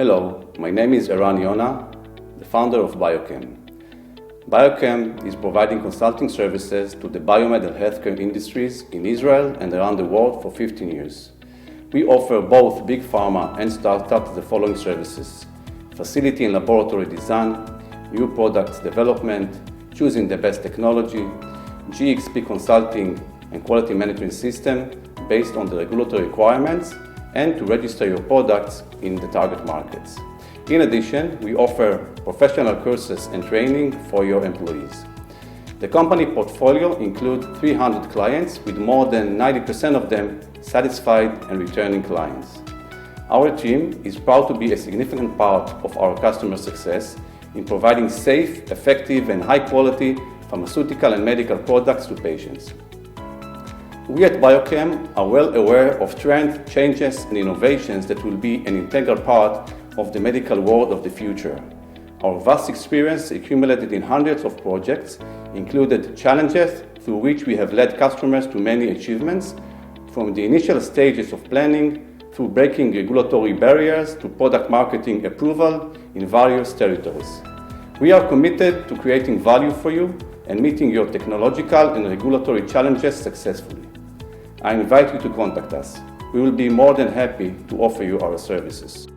Hello, my name is Eran Yona, the founder of BioChem. BioChem is providing consulting services to the biomed and healthcare industries in Israel and around the world for 15 years. We offer both big pharma and startups the following services: facility and laboratory design, new product development, choosing the best technology, GXP consulting and quality management system based on the regulatory requirements, and to register your products in the target markets. In addition, we offer professional courses and training for your employees. The company portfolio includes 300 clients, with more than 90% of them satisfied and returning clients. Our team is proud to be a significant part of our customer success in providing safe, effective, and high-quality pharmaceutical and medical products to patients. We at BioChem are well aware of trends, changes, and innovations that will be an integral part of the medical world of the future. Our vast experience, accumulated in hundreds of projects, included challenges through which we have led customers to many achievements, from the initial stages of planning through breaking regulatory barriers to product marketing approval in various territories. We are committed to creating value for you and meeting your technological and regulatory challenges successfully. I invite you to contact us. We will be more than happy to offer you our services.